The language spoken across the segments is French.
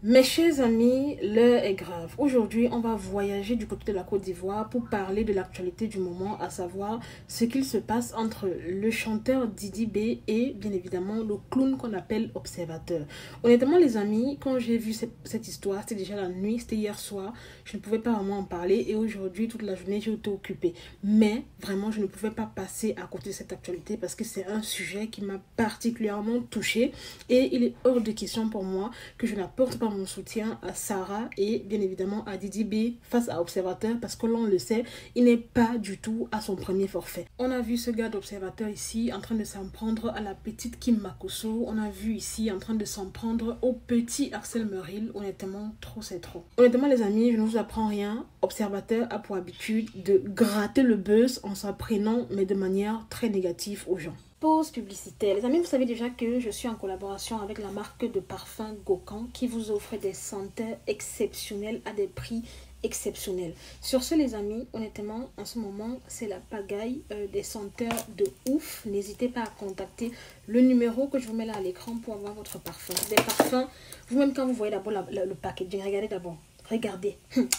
Mes chers amis, l'heure est grave. Aujourd'hui, on va voyager du côté de la Côte d'Ivoire pour parler de l'actualité du moment, à savoir ce qu'il se passe entre le chanteur Didi B et bien évidemment le clown qu'on appelle Observateur. Honnêtement les amis, quand j'ai vu cette histoire, c'était déjà la nuit, c'était hier soir, je ne pouvais pas vraiment en parler et aujourd'hui, toute la journée, j'ai été occupée. Mais vraiment, je ne pouvais pas passer à côté de cette actualité parce que c'est un sujet qui m'a particulièrement touchée et il est hors de question pour moi que je n'apporte pas mon soutien à Sarah et bien évidemment à Didi B face à Observateur parce que l'on le sait, il n'est pas du tout à son premier forfait. On a vu ce gars d'Observateur ici en train de s'en prendre à la petite Kim Makosso. On a vu ici en train de s'en prendre au petit Axel Meril. Honnêtement, trop c'est trop. Honnêtement les amis, je ne vous apprends rien. Observateur a pour habitude de gratter le buzz en s'apprenant mais de manière très négative aux gens. Pause publicitaire. Les amis, vous savez déjà que je suis en collaboration avec la marque de parfum Gokan qui vous offre des senteurs exceptionnelles à des prix exceptionnels. Sur ce les amis, honnêtement, en ce moment, c'est la pagaille des senteurs de ouf. N'hésitez pas à contacter le numéro que je vous mets là à l'écran pour avoir votre parfum. Des parfums, vous-même quand vous voyez d'abord le packaging, regardez d'abord. Regardez,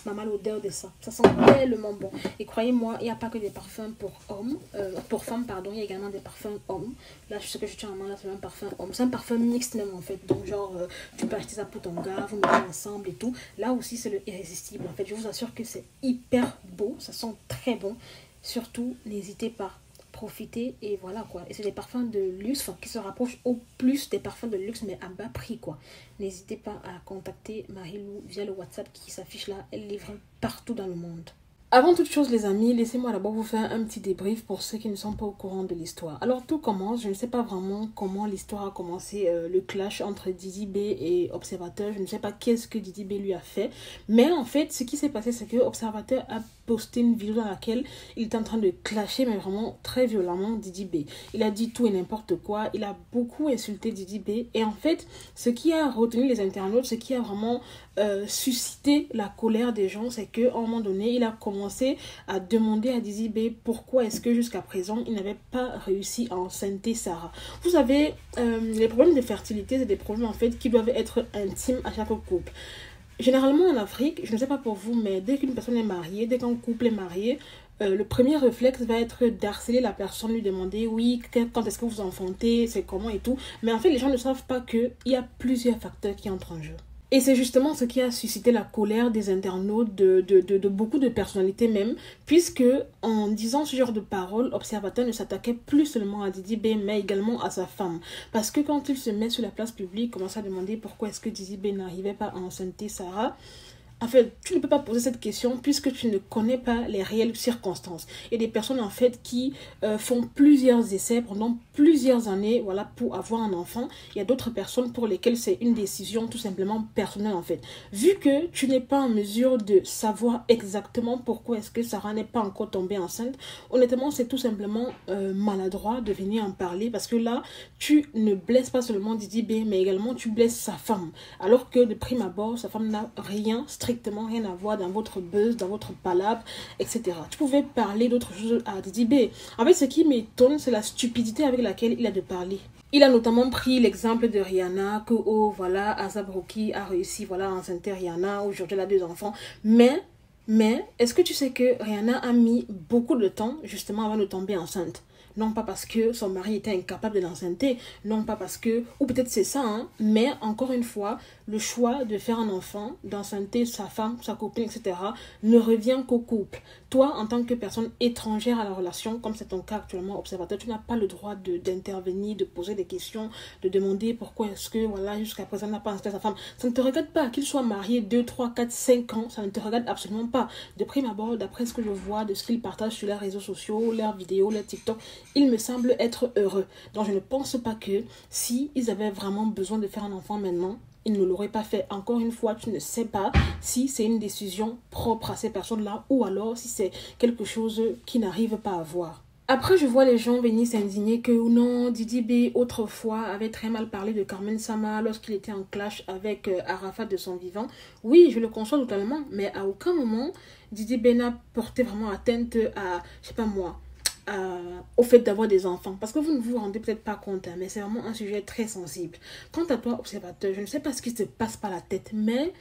maman, l'odeur de ça. Ça sent tellement bon. Et croyez-moi, il n'y a pas que des parfums pour hommes, pour femmes, pardon. Il y a également des parfums hommes. Là, ce que je tiens en main, là, c'est un parfum homme. C'est un parfum mixte même, en fait. Donc, genre, tu peux acheter ça pour ton gars, vous mettez ensemble et tout. Là aussi, c'est le irrésistible. En fait, je vous assure que c'est hyper beau. Ça sent très bon. Surtout, n'hésitez pas. Profiter et voilà quoi. Et c'est des parfums de luxe qui se rapprochent au plus des parfums de luxe mais à bas prix quoi. N'hésitez pas à contacter Marilou via le WhatsApp qui s'affiche là. Elle livre partout dans le monde. Avant toute chose les amis, laissez-moi d'abord vous faire un petit débrief pour ceux qui ne sont pas au courant de l'histoire. Alors tout commence, je ne sais pas vraiment comment l'histoire a commencé, le clash entre Didi B et Observateur. Je ne sais pas qu'est-ce que Didi B lui a fait. Mais en fait, ce qui s'est passé, c'est que Observateur a posté une vidéo dans laquelle il est en train de clasher, mais vraiment très violemment, Didi B. Il a dit tout et n'importe quoi, il a beaucoup insulté Didi B. Et en fait, ce qui a retenu les internautes, ce qui a vraiment suscité la colère des gens, c'est qu'à un moment donné, il a commencé à demander à Didi B pourquoi est-ce que jusqu'à présent, il n'avait pas réussi à enceinter Sarah. Vous savez, les problèmes de fertilité, c'est des problèmes en fait qui doivent être intimes à chaque couple. Généralement en Afrique, je ne sais pas pour vous, mais dès qu'une personne est mariée, dès qu'un couple est marié, le premier réflexe va être d'harceler la personne, lui demander oui, quand est-ce que vous enfantez, c'est comment et tout. Mais en fait, les gens ne savent pas qu'il y a plusieurs facteurs qui entrent en jeu. Et c'est justement ce qui a suscité la colère des internautes, de beaucoup de personnalités même, puisque en disant ce genre de paroles, Observateur ne s'attaquait plus seulement à Didi B, mais également à sa femme. Parce que quand il se met sur la place publique, il commence à demander pourquoi est-ce que Didi B n'arrivait pas à enceinter Sarah. En fait, tu ne peux pas poser cette question puisque tu ne connais pas les réelles circonstances. Il y a des personnes en fait qui font plusieurs essais pendant plusieurs années voilà, pour avoir un enfant. Il y a d'autres personnes pour lesquelles c'est une décision tout simplement personnelle en fait. Vu que tu n'es pas en mesure de savoir exactement pourquoi est-ce que Sarah n'est pas encore tombée enceinte, honnêtement c'est tout simplement maladroit de venir en parler parce que là, tu ne blesses pas seulement Didi B mais également tu blesses sa femme. Alors que de prime abord, sa femme n'a strictement rien à voir dans votre buzz, dans votre palabre, etc. Tu pouvais parler d'autres choses à Didi B. En fait, ce qui m'étonne, c'est la stupidité avec laquelle il a de parler. Il a notamment pris l'exemple de Rihanna, que oh voilà, A$AP Rocky a réussi, voilà, à enceinter Rihanna, aujourd'hui elle a 2 enfants. Mais, est-ce que tu sais que Rihanna a mis beaucoup de temps justement avant de tomber enceinte? Non pas parce que son mari était incapable de l'enceinter, non pas parce que, ou peut-être c'est ça, hein, mais encore une fois, le choix de faire un enfant, d'enceinter sa femme, sa copine, etc. ne revient qu'au couple. Toi, en tant que personne étrangère à la relation, comme c'est ton cas actuellement, Observateur, tu n'as pas le droit d'intervenir, de poser des questions, de demander pourquoi est-ce que, voilà, jusqu'à présent, n'a pas enceinté sa femme. Ça ne te regarde pas, qu'il soit marié 2, 3, 4, 5 ans, ça ne te regarde absolument pas. De prime abord, d'après ce que je vois, de ce qu'ils partagent sur les réseaux sociaux, leurs vidéos, leurs TikTok, ils me semblent être heureux. Donc je ne pense pas que si ils avaient vraiment besoin de faire un enfant maintenant, ils ne l'auraient pas fait. Encore une fois, tu ne sais pas si c'est une décision propre à ces personnes-là ou alors si c'est quelque chose qu'ils n'arrivent pas à voir. Après, je vois les gens venir s'indigner que non, Didi B, autrefois, avait très mal parlé de Carmen Sama lorsqu'il était en clash avec Arafat de son vivant. Oui, je le conçois totalement, mais à aucun moment, Didi B n'a porté vraiment atteinte à, je sais pas moi, au fait d'avoir des enfants. Parce que vous ne vous rendez peut-être pas compte, hein, mais c'est vraiment un sujet très sensible. Quant à toi, observateur, je ne sais pas ce qui se passe par la tête, mais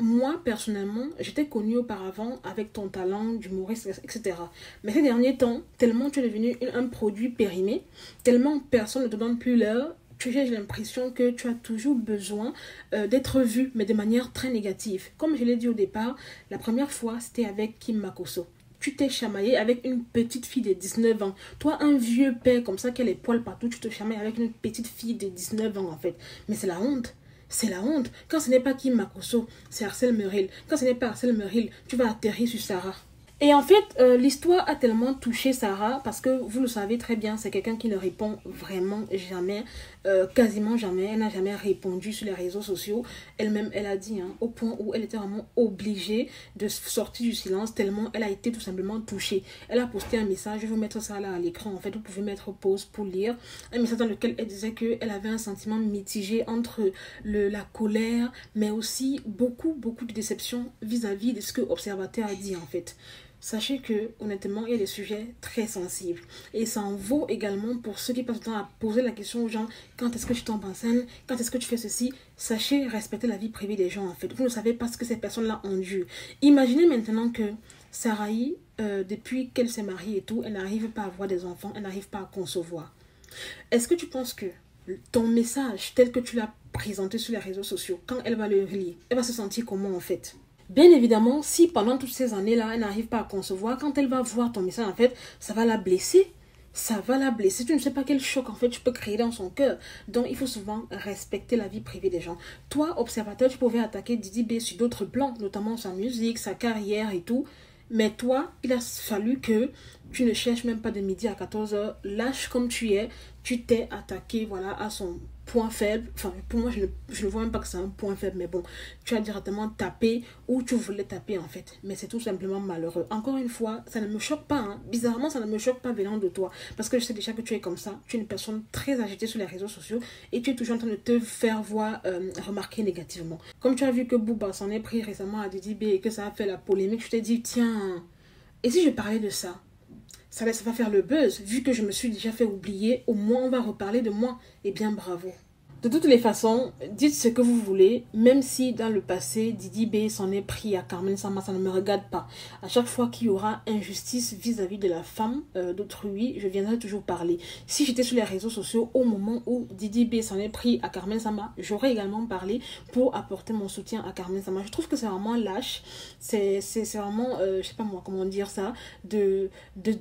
moi, personnellement, j'étais connue auparavant avec ton talent d'humoriste, etc. Mais ces derniers temps, tellement tu es devenu un produit périmé, tellement personne ne te donne plus l'heure, j'ai l'impression que tu as toujours besoin d'être vu, mais de manière très négative. Comme je l'ai dit au départ, la première fois, c'était avec Kim Makosso. Tu t'es chamaillé avec une petite fille de 19 ans. Toi, un vieux père comme ça qui a les poils partout, tu te chamailles avec une petite fille de 19 ans en fait. Mais c'est la honte. C'est la honte. Quand ce n'est pas Kim Makosso, c'est Arcel Meril. Quand ce n'est pas Arcel Meril, tu vas atterrir sur Sarah. Et en fait, l'histoire a tellement touché Sarah parce que vous le savez très bien, c'est quelqu'un qui ne répond vraiment jamais, quasiment jamais. Elle n'a jamais répondu sur les réseaux sociaux. Elle-même, elle a dit, hein, au point où elle était vraiment obligée de sortir du silence tellement elle a été tout simplement touchée. Elle a posté un message, je vais vous mettre ça là à l'écran. En fait, vous pouvez mettre pause pour lire. Un message dans lequel elle disait qu'elle avait un sentiment mitigé entre la colère, mais aussi beaucoup de déception vis-à-vis de ce que Observateur a dit en fait. Sachez que, honnêtement, il y a des sujets très sensibles. Et ça en vaut également pour ceux qui passent le temps à poser la question aux gens, quand est-ce que tu tombes enceinte, quand est-ce que tu fais ceci. Sachez respecter la vie privée des gens, en fait. Vous ne savez pas ce que ces personnes-là endurent. Imaginez maintenant que Sarahi, depuis qu'elle s'est mariée et tout, elle n'arrive pas à avoir des enfants, elle n'arrive pas à concevoir. Est-ce que tu penses que ton message, tel que tu l'as présenté sur les réseaux sociaux, quand elle va le relire, elle va se sentir comment, en fait? Bien évidemment, si pendant toutes ces années-là, elle n'arrive pas à concevoir, quand elle va voir ton message, en fait, ça va la blesser. Ça va la blesser. Tu ne sais pas quel choc, en fait, tu peux créer dans son cœur. Donc, il faut souvent respecter la vie privée des gens. Toi, observateur, tu pouvais attaquer Didi B sur d'autres plans, notamment sa musique, sa carrière et tout. Mais toi, il a fallu que tu ne cherches même pas de midi à 14h. Lâche comme tu es, tu t'es attaqué, voilà, à son point faible. Enfin, pour moi, je ne vois même pas que c'est un point faible, mais bon, tu as directement tapé où tu voulais taper en fait. Mais c'est tout simplement malheureux. Encore une fois, ça ne me choque pas, hein. Bizarrement, ça ne me choque pas venant de toi. Parce que je sais déjà que tu es comme ça. Tu es une personne très agitée sur les réseaux sociaux et tu es toujours en train de te faire voir remarquer négativement. Comme tu as vu que Booba s'en est pris récemment à Didi B et que ça a fait la polémique, tu t'es dit, tiens, et si je parlais de ça? Ça va faire le buzz. Vu que je me suis déjà fait oublier, au moins on va reparler de moi. Eh bien, bravo. De toutes les façons, dites ce que vous voulez, même si dans le passé, Didi B s'en est pris à Carmen Sama, ça ne me regarde pas. À chaque fois qu'il y aura injustice vis-à-vis de la femme d'autrui, je viendrai toujours parler. Si j'étais sur les réseaux sociaux au moment où Didi B s'en est pris à Carmen Sama, j'aurais également parlé pour apporter mon soutien à Carmen Sama. Je trouve que c'est vraiment lâche, c'est vraiment, je sais pas moi comment dire ça, de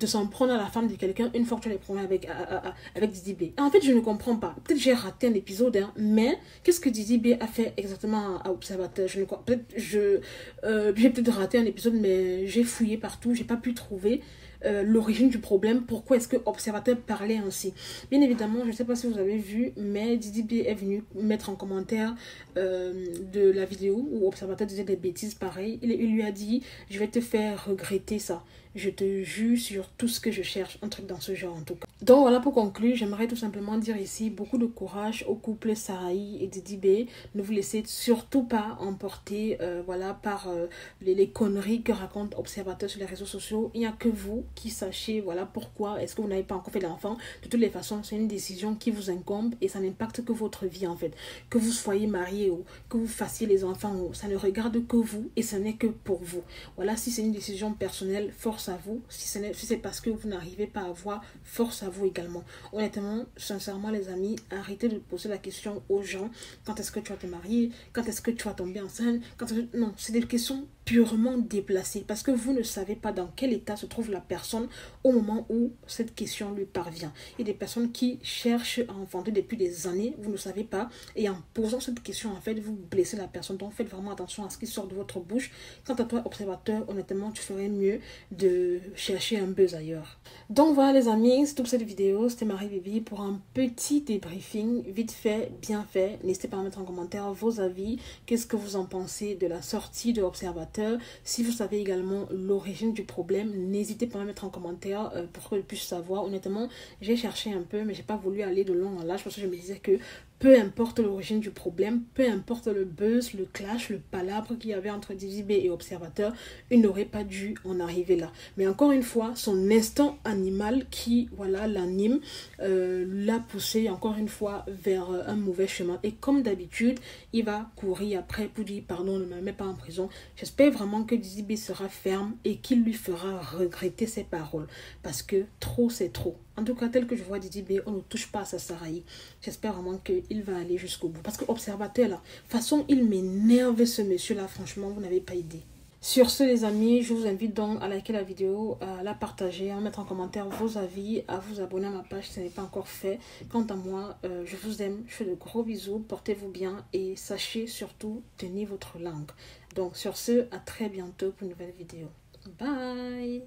s'en prendre à la femme de quelqu'un une fois que tu as des problèmes avec Didi B. En fait, je ne comprends pas. Peut-être j'ai raté un épisode, mais qu'est-ce que Didi B a fait exactement à Observateur? Je ne crois peut-être j'ai peut-être raté un épisode, mais j'ai fouillé partout, j'ai pas pu trouver l'origine du problème. Pourquoi est-ce que Observateur parlait ainsi? Bien évidemment, je ne sais pas si vous avez vu, mais Didi B est venu mettre en commentaire de la vidéo où Observateur disait des bêtises pareilles. Il lui a dit, je vais te faire regretter ça. Je te juge sur tout ce que je cherche, un truc dans ce genre en tout cas. Donc voilà, pour conclure, j'aimerais tout simplement dire ici beaucoup de courage au couple Sarahi et Didi B. Ne vous laissez surtout pas emporter voilà, par les conneries que raconte Observateur sur les réseaux sociaux. Il n'y a que vous qui sachez voilà, pourquoi est-ce que vous n'avez pas encore fait d'enfant. De toutes les façons, c'est une décision qui vous incombe et ça n'impacte que votre vie en fait. Que vous soyez marié ou que vous fassiez les enfants ou ça ne regarde que vous et ce n'est que pour vous. Voilà, si c'est une décision personnelle, force à vous. Si c'est parce que vous n'arrivez pas à voir, force à vous également. Honnêtement, sincèrement les amis, arrêtez de poser la question aux gens. Quand est-ce que tu vas te marier? Quand est-ce que tu vas tomber enceinte? Non, c'est des questions purement déplacées parce que vous ne savez pas dans quel état se trouve la personne au moment où cette question lui parvient. Il y a des personnes qui cherchent à enfanter depuis des années, vous ne savez pas, et en posant cette question, en fait, vous blessez la personne. Donc faites vraiment attention à ce qui sort de votre bouche. Quant à toi, observateur, honnêtement, tu ferais mieux de chercher un buzz ailleurs. Donc voilà les amis, c'est toute cette vidéo, c'était Marie Bibi pour un petit débriefing, vite fait, bien fait. N'hésitez pas à mettre en commentaire vos avis, qu'est-ce que vous en pensez de la sortie de l'observateur. Si vous savez également l'origine du problème, n'hésitez pas à mettre en commentaire pour que je puisse savoir. Honnêtement, j'ai cherché un peu, mais j'ai pas voulu aller de long en large parce que je me disais que Peu importe l'origine du problème, peu importe le buzz, le clash, le palabre qu'il y avait entre Didi B et Observateur, il n'aurait pas dû en arriver là. Mais encore une fois, son instinct animal qui, voilà, l'anime, l'a poussé encore une fois vers un mauvais chemin. Et comme d'habitude, il va courir après pour dire pardon, ne me mets pas en prison. J'espère vraiment que Didi B sera ferme et qu'il lui fera regretter ses paroles. Parce que trop, c'est trop. En tout cas, tel que je vois Didi B, on ne touche pas à sa Sarahi. J'espère vraiment qu'il va aller jusqu'au bout. Parce que observateur, là, de toute façon, il m'énerve ce monsieur-là. Franchement, vous n'avez pas idée. Sur ce, les amis, je vous invite donc à liker la vidéo, à la partager, à mettre en commentaire vos avis, à vous abonner à ma page si ce n'est pas encore fait. Quant à moi, je vous aime, je fais de gros bisous, portez-vous bien et sachez surtout tenir votre langue. Donc sur ce, à très bientôt pour une nouvelle vidéo. Bye!